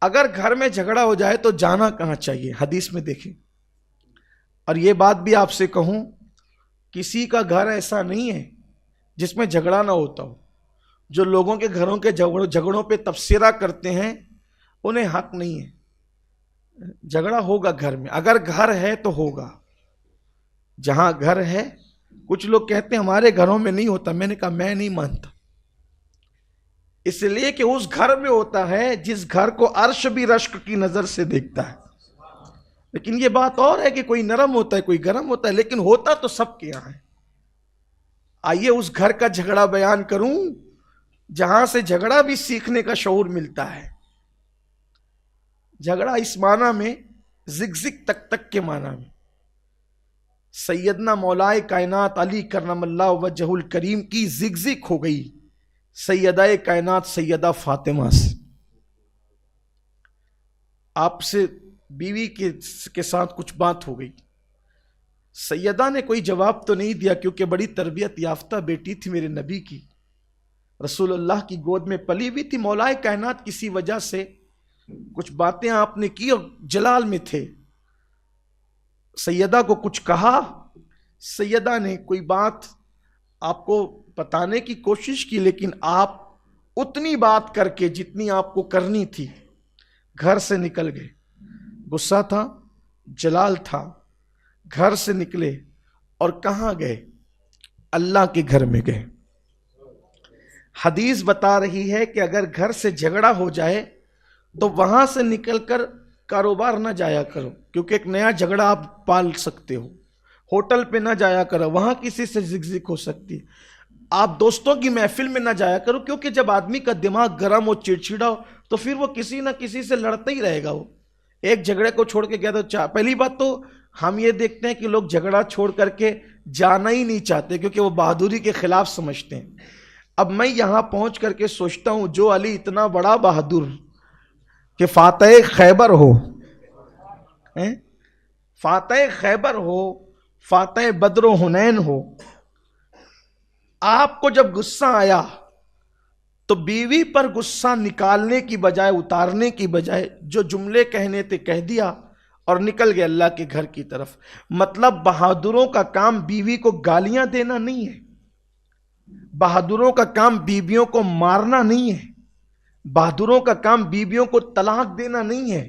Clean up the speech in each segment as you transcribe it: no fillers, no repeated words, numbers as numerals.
اگر گھر میں جھگڑا ہو جائے تو جانا کہاں چاہیے؟ حدیث میں دیکھیں. اور یہ بات بھی آپ سے کہوں، کسی کا گھر ایسا نہیں ہے جس میں جھگڑا نہ ہوتا ہو. جو لوگوں کے گھروں کے جھگڑوں پہ تبصرہ کرتے ہیں انہیں حق نہیں ہے. جھگڑا ہوگا گھر میں، اگر گھر ہے تو ہوگا. جہاں گھر ہے، کچھ لوگ کہتے ہیں ہمارے گھروں میں نہیں ہوتا. میں نے کہا میں نہیں مانتا، اس لیے کہ اس گھر میں ہوتا ہے جس گھر کو عرش بھی رشک کی نظر سے دیکھتا ہے. لیکن یہ بات اور ہے کہ کوئی نرم ہوتا ہے کوئی گرم ہوتا ہے، لیکن ہوتا تو سب کے یہاں ہے. آئیے اس گھر کا جھگڑا بیان کروں جہاں سے جھگڑا بھی سیکھنے کا شعور ملتا ہے. جھگڑا اس معنی میں زگ زگ تک تک کے معنی میں. سیدنا مولائے کائنات علی کرم اللہ وجہ الکریم کی زگ زگ ہو گئی سیدہ کائنات سیدہ فاطمہ سے. آپ سے بیوی کے ساتھ کچھ بات ہو گئی. سیدہ نے کوئی جواب تو نہیں دیا کیونکہ بڑی تربیت یافتہ بیٹی تھی میرے نبی کی، رسول اللہ کی گود میں پلی ہوئی تھی. مولائے کائنات کسی وجہ سے کچھ باتیں آپ نے کی اور جلال میں تھے. سیدہ کو کچھ کہا، سیدہ نے کوئی بات آپ کو بتانے کی کوشش کی، لیکن آپ اتنی بات کر کے جتنی آپ کو کرنی تھی گھر سے نکل گئے. غصہ تھا، جلال تھا، گھر سے نکلے اور کہاں گئے؟ اللہ کے گھر میں گئے. حدیث بتا رہی ہے کہ اگر گھر سے جھگڑا ہو جائے تو وہاں سے نکل کر کاروبار نہ جایا کرو، کیونکہ ایک نیا جھگڑا آپ پال سکتے ہو. ہوٹل پہ نہ جایا کرو، وہاں کسی سے زگزگ ہو سکتی ہے. آپ دوستوں کی محفل میں نہ جایا کرو، کیونکہ جب آدمی کا دماغ گرم ہو، چڑچڑا ہو، تو پھر وہ کسی نہ کسی سے لڑتا ہی رہے گا. وہ ایک جھگڑے کو چھوڑ کے گیا تو پہلی بات تو ہم یہ دیکھتے ہیں کہ لوگ جھگڑا چھوڑ کر کے جانا ہی نہیں چاہتے کیونکہ وہ بہادری کے خلاف سمجھتے ہیں. اب میں یہاں پہنچ کر کے سوچتا ہوں جو علی اتنا بڑا بہادر کہ فاتح خیبر ہو، فاتح خیبر ہو، فاتح بدر و حنین ہو، آپ کو جب غصہ آیا تو بیوی پر غصہ نکالنے کی بجائے، اتارنے کی بجائے جو جملے کہنے تھے کہہ دیا اور نکل گئے اللہ کے گھر کی طرف. مطلب بہادروں کا کام بیوی کو گالیاں دینا نہیں ہے، بہادروں کا کام بیویوں کو مارنا نہیں ہے، بہادروں کا کام بیویوں کو طلاق دینا نہیں ہے،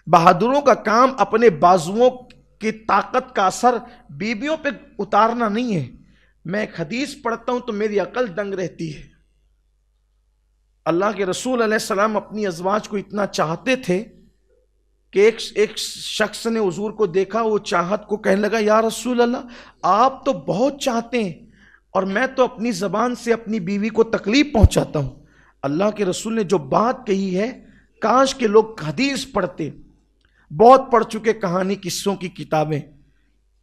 بہادروں کا کام اپنے بازوؤں کی طاقت کا اثر بیویوں پہ اتارنا نہیں ہے. میں ایک حدیث پڑھتا ہوں تو میری عقل دنگ رہتی ہے. اللہ کے رسول علیہ السلام اپنی ازواج کو اتنا چاہتے تھے کہ ایک شخص نے حضور کو دیکھا، وہ چاہت کو کہنے لگا یا رسول اللہ آپ تو بہت چاہتے ہیں اور میں تو اپنی زبان سے اپنی بیوی کو تکلیف پہنچاتا ہوں. اللہ کے رسول نے جو بات کہی ہے، کاش کہ لوگ حدیث پڑھتے. بہت پڑھ چکے کہانی قصوں کی کتابیں،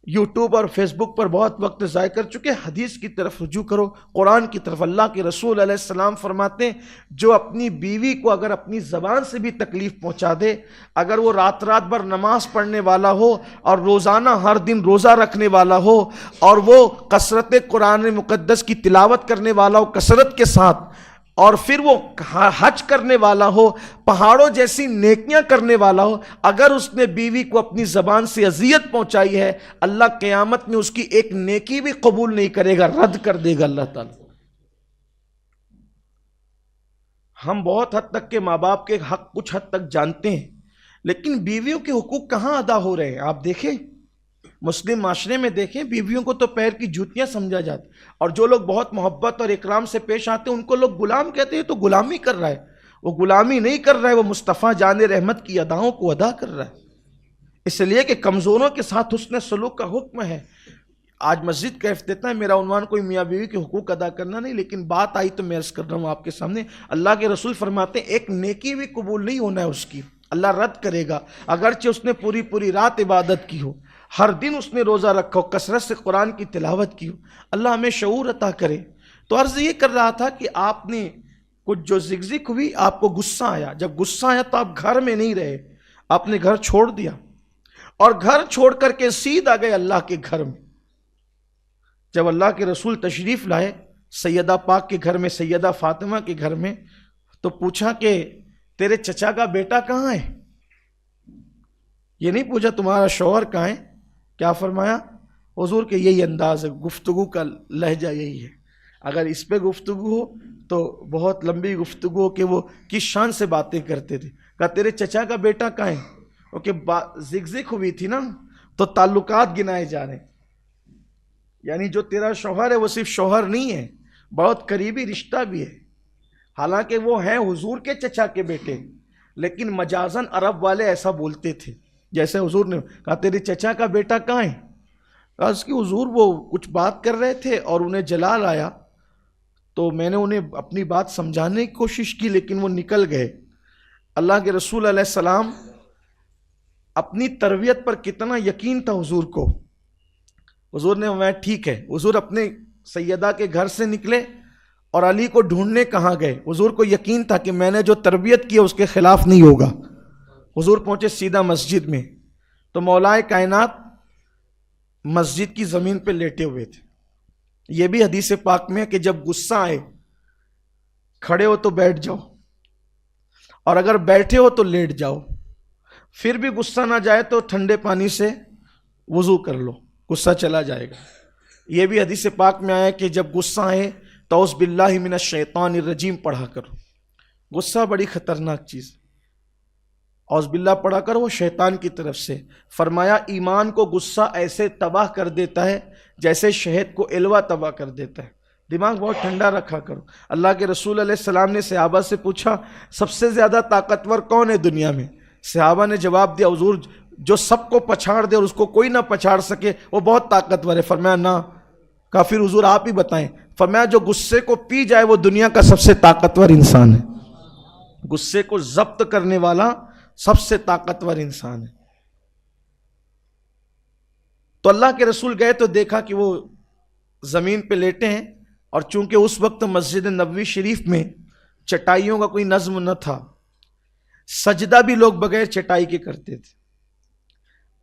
یوٹیوب اور فیس بک پر بہت وقت ضائع کر چکے. حدیث کی طرف رجوع کرو، قرآن کی طرف. اللہ کے رسول علیہ السلام فرماتے ہیں جو اپنی بیوی کو اگر اپنی زبان سے بھی تکلیف پہنچا دے، اگر وہ رات رات بھر نماز پڑھنے والا ہو اور روزانہ ہر دن روزہ رکھنے والا ہو اور وہ کثرت قرآن مقدس کی تلاوت کرنے والا ہو کثرت کے ساتھ، اور پھر وہ حج کرنے والا ہو، پہاڑوں جیسی نیکیاں کرنے والا ہو، اگر اس نے بیوی کو اپنی زبان سے اذیت پہنچائی ہے، اللہ قیامت میں اس کی ایک نیکی بھی قبول نہیں کرے گا، رد کر دے گا اللہ تعالی. ہم بہت حد تک کے ماں باپ کے حق کچھ حد تک جانتے ہیں، لیکن بیویوں کے حقوق کہاں ادا ہو رہے ہیں؟ آپ دیکھیں مسلم معاشرے میں دیکھیں، بیویوں کو تو پیر کی جوتیاں سمجھا جاتا، اور جو لوگ بہت محبت اور اکرام سے پیش آتے ہیں ان کو لوگ غلام کہتے ہیں. تو غلامی کر رہا ہے، وہ غلامی نہیں کر رہا ہے، وہ مصطفیٰ جان رحمت کی اداؤں کو ادا کر رہا ہے. اس لیے کہ کمزوروں کے ساتھ حسن سلوک کا حکم ہے. آج مسجد کا افتتاح ہے، میرا عنوان کوئی میاں بیوی کے حقوق ادا کرنا نہیں، لیکن بات آئی تو میں عرض کر رہا ہوں آپ کے سامنے. اللہ کے رسول فرماتے ہیں ایک نیکی بھی قبول نہیں ہونا ہے اس کی، اللہ رد کرے گا. اگرچہ اس نے پوری رات عبادت کی ہو، ہر دن اس نے روزہ رکھا ہو، کثرت سے قرآن کی تلاوت کی ہو. اللہ ہمیں شعور عطا کرے. تو عرض یہ کر رہا تھا کہ آپ نے کچھ جو زگزگ ہوئی، آپ کو غصہ آیا. جب غصہ آیا تو آپ گھر میں نہیں رہے، آپ نے گھر چھوڑ دیا اور گھر چھوڑ کر کے سیدھا گئے اللہ کے گھر میں. جب اللہ کے رسول تشریف لائے سیدہ پاک کے گھر میں، سیدہ فاطمہ کے گھر میں، تو پوچھا کہ تیرے چچا کا بیٹا کہاں ہے؟ یہ نہیں پوچھا تمہارا شوہر کہاں ہے. کیا فرمایا حضور کے یہی انداز ہے, گفتگو کا لہجہ یہی ہے. اگر اس پہ گفتگو ہو تو بہت لمبی گفتگو کہ وہ کس شان سے باتیں کرتے تھے. کہا تیرے چچا کا بیٹا کہاں ہے؟ کیونکہ زگزگ ہوئی تھی نا, تو تعلقات گنائے جا رہے ہیں. یعنی جو تیرا شوہر ہے وہ صرف شوہر نہیں ہے, بہت قریبی رشتہ بھی ہے. حالانکہ وہ ہیں حضور کے چچا کے بیٹے, لیکن مجازن عرب والے ایسا بولتے تھے. جیسے حضور نے کہا تیرے چچا کا بیٹا کہاں ہے؟ کہا اس کی حضور وہ کچھ بات کر رہے تھے اور انہیں جلال آیا, تو میں نے انہیں اپنی بات سمجھانے کی کوشش کی لیکن وہ نکل گئے. اللہ کے رسول علیہ السلام اپنی تربیت پر کتنا یقین تھا حضور کو. حضور نے فرمایا ٹھیک ہے. حضور اپنے سیدہ کے گھر سے نکلے اور علی کو ڈھونڈنے کہاں گئے؟ حضور کو یقین تھا کہ میں نے جو تربیت کی ہے اس کے خلاف نہیں ہوگا. حضور پہنچے سیدھا مسجد میں, تو مولائے کائنات مسجد کی زمین پہ لیٹے ہوئے تھے. یہ بھی حدیث پاک میں ہے کہ جب غصہ آئے, کھڑے ہو تو بیٹھ جاؤ, اور اگر بیٹھے ہو تو لیٹ جاؤ. پھر بھی غصہ نہ جائے تو ٹھنڈے پانی سے وضو کر لو, غصہ چلا جائے گا. یہ بھی حدیث پاک میں آیا کہ جب غصہ آئے تو اعوذ باللہ من الشیطان الرجیم پڑھا کرو. غصہ بڑی خطرناک چیز, اعوذ باللہ پڑھا کرو, وہ شیطان کی طرف سے. فرمایا ایمان کو غصہ ایسے تباہ کر دیتا ہے جیسے شہد کو الوا تباہ کر دیتا ہے. دماغ بہت ٹھنڈا رکھا کرو. اللہ کے رسول علیہ السلام نے صحابہ سے پوچھا سب سے زیادہ طاقتور کون ہے دنیا میں؟ صحابہ نے جواب دیا حضور جو سب کو پچھاڑ دے اور اس کو کوئی نہ پچھاڑ سکے وہ بہت طاقتور ہے. فرمایا نہ. کہا پھر حضور آپ ہی بتائیں. فرمایا جو غصے کو پی جائے وہ دنیا کا سب سے طاقتور انسان ہے. غصے کو ضبط کرنے والا سب سے طاقتور انسان ہے. تو اللہ کے رسول گئے تو دیکھا کہ وہ زمین پہ لیٹے ہیں, اور چونکہ اس وقت مسجد نبوی شریف میں چٹائیوں کا کوئی نظم نہ تھا, سجدہ بھی لوگ بغیر چٹائی کے کرتے تھے.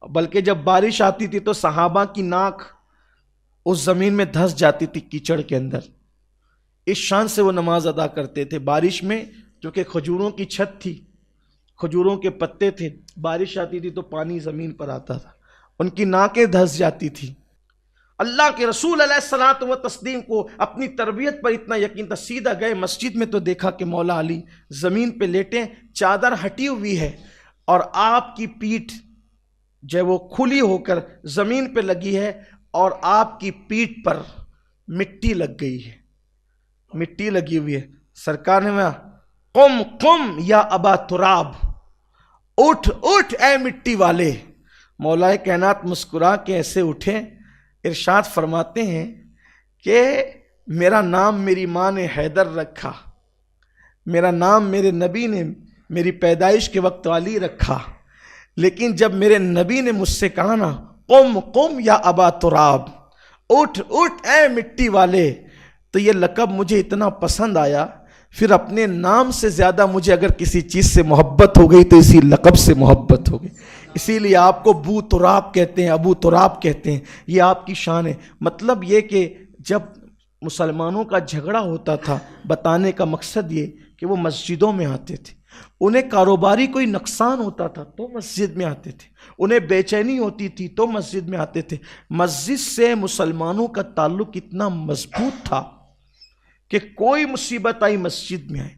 بلکہ جب بارش آتی تھی تو صحابہ کی ناک اس زمین میں دھس جاتی تھی کیچڑ کے اندر. اس شان سے وہ نماز ادا کرتے تھے بارش میں, کیونکہ کھجوروں کی چھت تھی, کھجوروں کے پتے تھے, بارش آتی تھی تو پانی زمین پر آتا تھا, ان کی ناکیں دھس جاتی تھی. اللہ کے رسول علیہ الصلوۃ والتسلیم کو اپنی تربیت پر اتنا یقین تھا. سیدھا گئے مسجد میں تو دیکھا کہ مولا علی زمین پہ لیٹے, چادر ہٹی ہوئی ہے اور آپ کی پیٹھ جو وہ کھلی ہو کر زمین پہ لگی ہے, اور آپ کی پیٹھ پر مٹی لگ گئی ہے, مٹی لگی ہوئی ہے. سرکار نے کہا قم قم یا ابا تراب, اٹھ اٹھ اے مٹی والے. مولا کائنات مسکرا کے ایسے اٹھے, ارشاد فرماتے ہیں کہ میرا نام میری ماں نے حیدر رکھا, میرا نام میرے نبی نے میری پیدائش کے وقت علی رکھا, لیکن جب میرے نبی نے مجھ سے کہا نا قم قم یا ابا تراب, اٹھ اٹھ اے مٹی والے, تو یہ لقب مجھے اتنا پسند آیا. پھر اپنے نام سے زیادہ مجھے اگر کسی چیز سے محبت ہو گئی تو اسی لقب سے محبت ہو گئی. اسی لیے آپ کو بو تراب کہتے ہیں, ابو تراب کہتے ہیں, یہ آپ کی شان ہے. مطلب یہ کہ جب مسلمانوں کا جھگڑا ہوتا تھا, بتانے کا مقصد یہ کہ وہ مسجدوں میں آتے تھے, انہیں کاروباری کوئی نقصان ہوتا تھا تو مسجد میں آتے تھے, انہیں بے چینی ہوتی تھی تو مسجد میں آتے تھے. مسجد سے مسلمانوں کا تعلق اتنا مضبوط تھا کہ کوئی مصیبت آئی مسجد میں آئے,